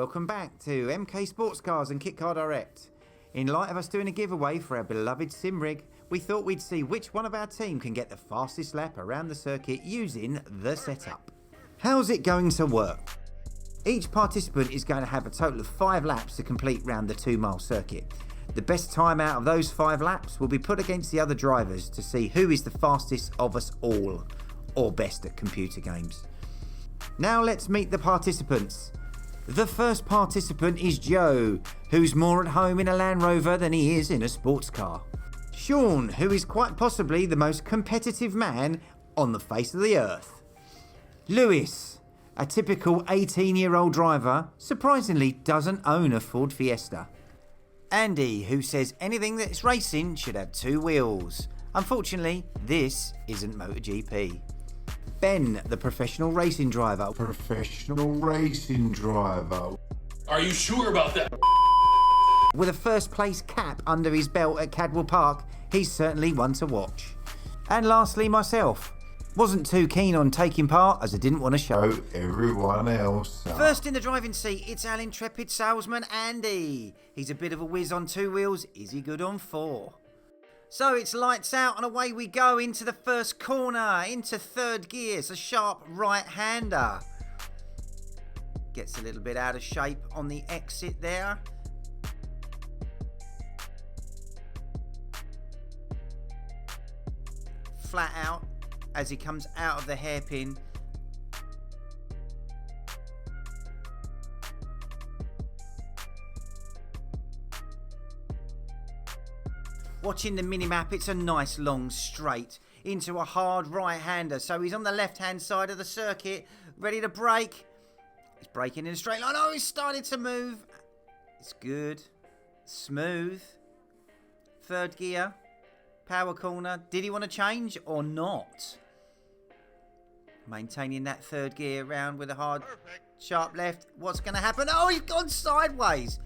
welcome back to MK Sportscars and Kitcar Direct. In light of us doing a giveaway for our beloved sim rig, we thought we'd see which one of our team can get the fastest lap around the circuit using the setup. How's it going to work? Each participant is going to have a total of 5 laps to complete round the 2-mile circuit. The best time out of those 5 laps will be put against the other drivers to see who is the fastest of us all, or best at computer games. Now let's meet the participants. The first participant is Joe, who's more at home in a Land Rover than he is in a sports car. Sean, who is quite possibly the most competitive man on the face of the earth. Lewis, a typical 18-year-old driver, surprisingly doesn't own a Ford Fiesta. Andy, who says anything that's racing should have 2 wheels. Unfortunately, this isn't MotoGP. Ben, the professional racing driver. Are you sure about that? With a first place cap under his belt at Cadwell Park, he's certainly one to watch. And lastly, myself. Wasn't too keen on taking part as I didn't want to show everyone else. First in the driving seat, it's our intrepid salesman, Andy. He's a bit of a whiz on 2 wheels. Is he good on 4? So it's lights out and away we go into the first corner, into 3rd gear. It's a sharp right-hander. Gets a little bit out of shape on the exit there. Flat out as he comes out of the hairpin. Watching the minimap, it's a nice long straight into a hard right-hander. So he's on the left-hand side of the circuit, ready to brake. He's braking in a straight line. Oh, he's started to move. It's good. Smooth. 3rd gear. Power corner. Did he want to change or not? Maintaining that 3rd gear round with a hard, sharp left. What's going to happen? Oh, he's gone sideways.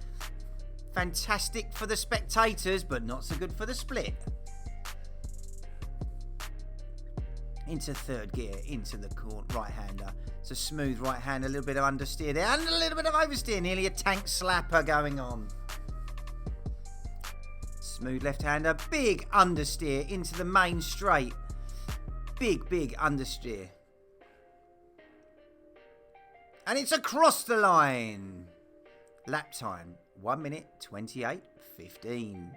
Fantastic for the spectators, but not so good for the split. Into 3rd gear, into the right-hander. It's a smooth right-hander, a little bit of understeer there, and a little bit of oversteer. Nearly a tank slapper going on. Smooth left-hander, big understeer into the main straight. Big understeer. And it's across the line. Lap time. 1 minute 28.15.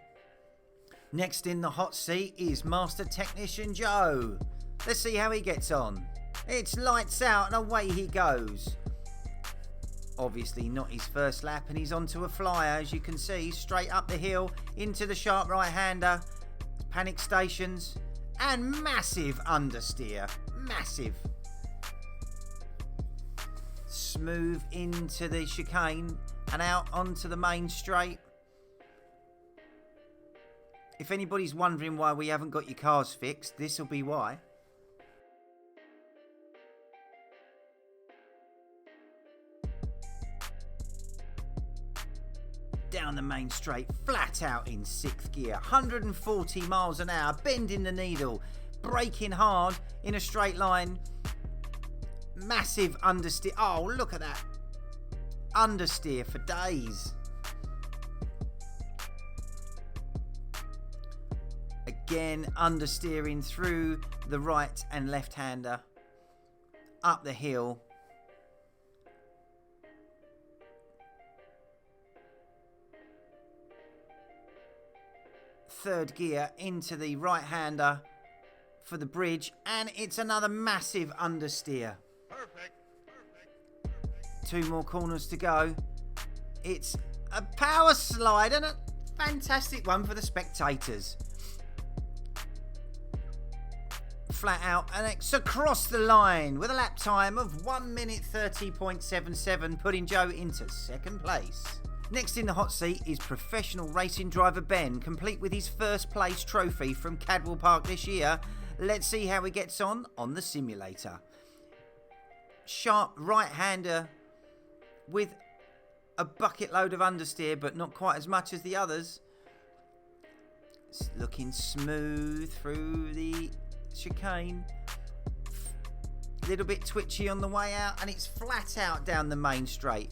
Next in the hot seat is Master Technician Joe. Let's see how he gets on. It's lights out and away he goes. Obviously not his first lap and he's onto a flyer, as you can see, straight up the hill into the sharp right-hander. Panic stations and massive understeer. Massive. Smooth into the chicane and out onto the main straight. If anybody's wondering why we haven't got your cars fixed, this will be why. Down the main straight, flat out in 6th gear, 140 miles an hour, bending the needle, braking hard in a straight line. Massive understeer. Oh, look at that. Understeer for days. Again, understeering through the right and left-hander. Up the hill. Third gear into the right-hander for the bridge. And it's another massive understeer. Perfect. 2 more corners to go. It's a power slide and a fantastic one for the spectators. Flat out and it's across the line with a lap time of 1 minute 30.77, putting Joe into 2nd place. Next in the hot seat is professional racing driver Ben, complete with his first place trophy from Cadwell Park this year. Let's see how he gets on the simulator. Sharp right-hander with a bucket load of understeer, but not quite as much as the others. It's looking smooth through the chicane. Little bit twitchy on the way out, and it's flat out down the main straight.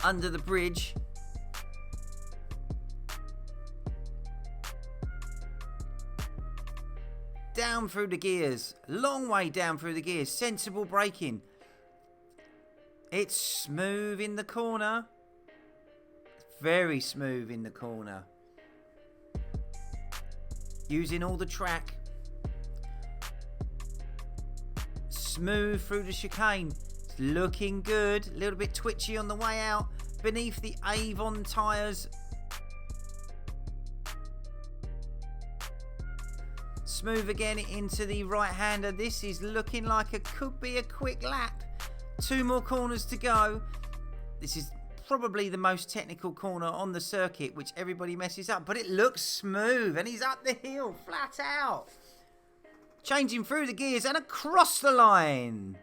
under the bridge. Down through the gears. Long way down through the gears. Sensible braking. It's smooth in the corner. Very smooth in the corner. Using all the track. Smooth through the chicane. It's looking good. A little bit twitchy on the way out. Beneath the Avon tyres. Smooth again into the right-hander. This is looking like it could be a quick lap. 2 more corners to go. This is probably the most technical corner on the circuit, which everybody messes up. But it looks smooth, and he's up the hill, flat out. Changing through the gears and across the line.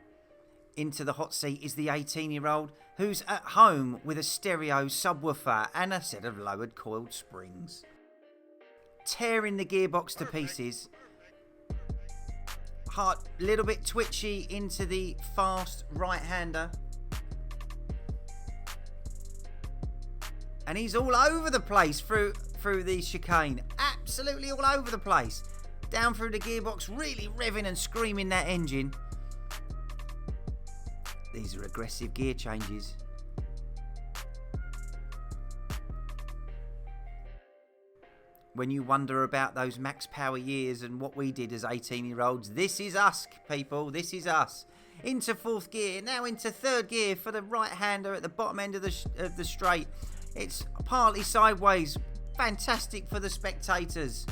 Into the hot seat is the 18-year-old who's at home with a stereo subwoofer and a set of lowered coiled springs. Tearing the gearbox to pieces. Heart a little bit twitchy into the fast right-hander. And he's all over the place through the chicane. Absolutely all over the place. Down through the gearbox, really revving and screaming that engine. These are aggressive gear changes. When you wonder about those max power years and what we did as 18-year-olds, this is us, people. This is us. Into 4th gear, now into 3rd gear for the right-hander at the bottom end of the straight. It's partly sideways. Fantastic for the spectators.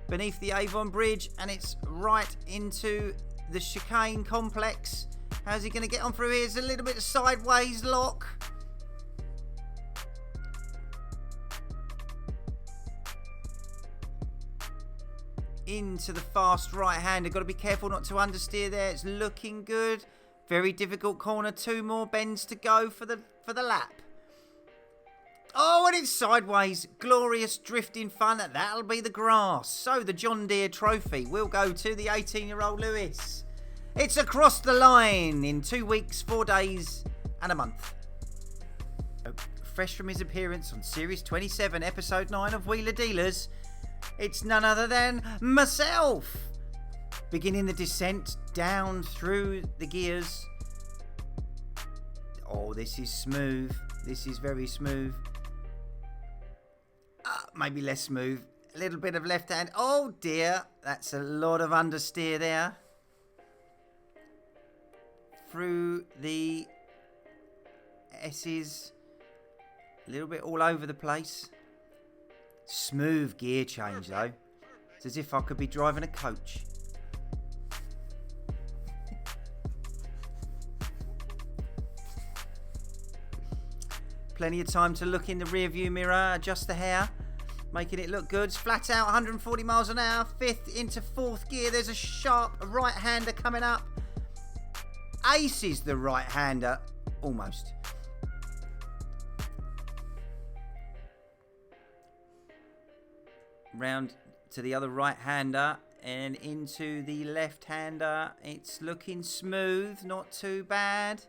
Beneath the Avon Bridge, and it's right into the chicane complex. How's he going to get on through here? It's a little bit of sideways lock. Into the fast right-hander. Got to be careful not to understeer there. It's looking good. Very difficult corner. 2 more bends to go for the lap. Oh, and it's sideways. Glorious drifting fun. That'll be the grass. So the John Deere trophy will go to the 18-year-old Lewis. It's across the line in 2 weeks, 4 days and a month. Fresh from his appearance on Series 27, Episode 9 of Wheeler Dealers, it's none other than myself. Beginning the descent down through the gears. Oh, this is smooth. This is very smooth. Maybe less smooth. A little bit of left hand. Oh dear. That's a lot of understeer there. Through the S's. A little bit all over the place. Smooth gear change though. It's as if I could be driving a coach. Plenty of time to look in the rear view mirror, adjust the hair, making it look good. It's flat out 140 miles an hour, 5th into 4th gear. There's a sharp right-hander coming up. Aces the right-hander, almost. Round to the other right-hander and into the left-hander. It's looking smooth, not too bad.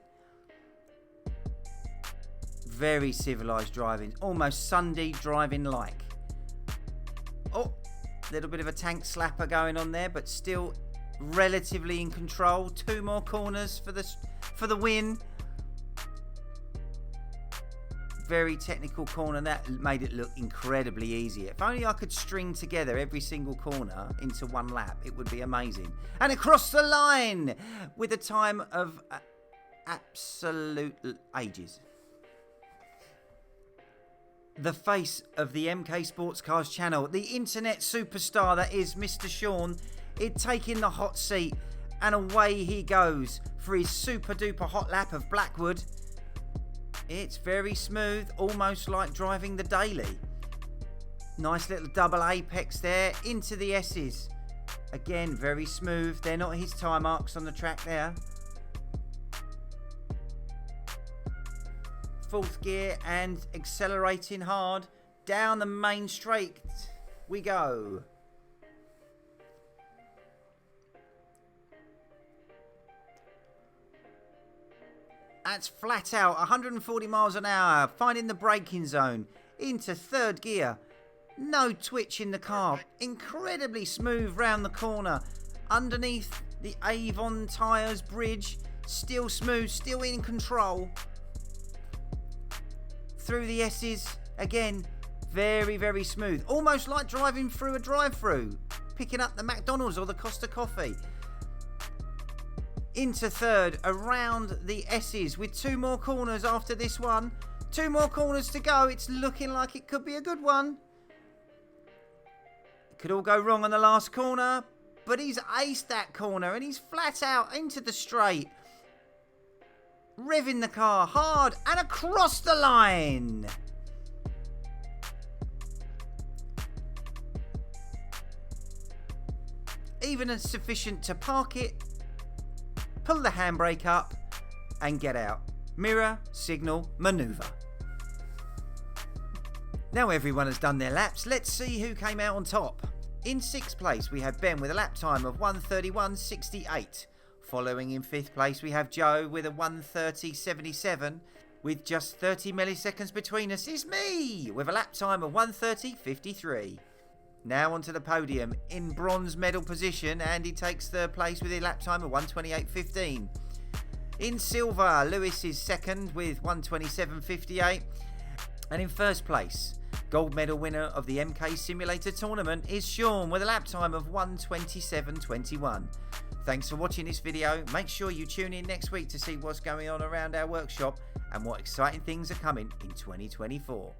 Very civilised driving, almost Sunday driving like. Oh, a little bit of a tank slapper going on there, but still relatively in control. 2 more corners for the win. Very technical corner. That made it look incredibly easy. If only I could string together every single corner into one lap, it would be amazing. And across the line with a time of absolute ages. The face of the MK Sportscars channel, the internet superstar that is Mr. Sean, he'd taken the hot seat and away he goes for his super duper hot lap of Blackwood. It's very smooth, almost like driving the daily. Nice little double apex there into the S's. Again, very smooth. They're not his tyre marks on the track there. 4th gear and accelerating hard down the main straight we go. That's flat out, 140 miles an hour, finding the braking zone, into third gear. No twitch in the car, incredibly smooth round the corner. Underneath the Avon tyres bridge, still smooth, still in control. Through the S's, again, very, very smooth. Almost like driving through a drive-through, picking up the McDonald's or the Costa Coffee. Into third, around the S's with 2 more corners after this one. 2 more corners to go. It's looking like it could be a good one. It could all go wrong on the last corner, but he's aced that corner and he's flat out into the straight. Revving the car hard and across the line. Even as sufficient to park it, pull the handbrake up and get out. Mirror, signal, manoeuvre. Now everyone has done their laps, let's see who came out on top. In 6th place we have Ben with a lap time of 1:31.68. Following in 5th place we have Joe with a 1:30.77. With just 30 milliseconds between us is me with a lap time of 1:30.53. Now onto the podium in bronze medal position, and he takes 3rd place with a lap time of 1:28.15. In silver, Lewis is 2nd with 1:27.58. And in 1st place, gold medal winner of the MK Simulator tournament is Sean with a lap time of 1:27.21. Thanks for watching this video. Make sure you tune in next week to see what's going on around our workshop and what exciting things are coming in 2024.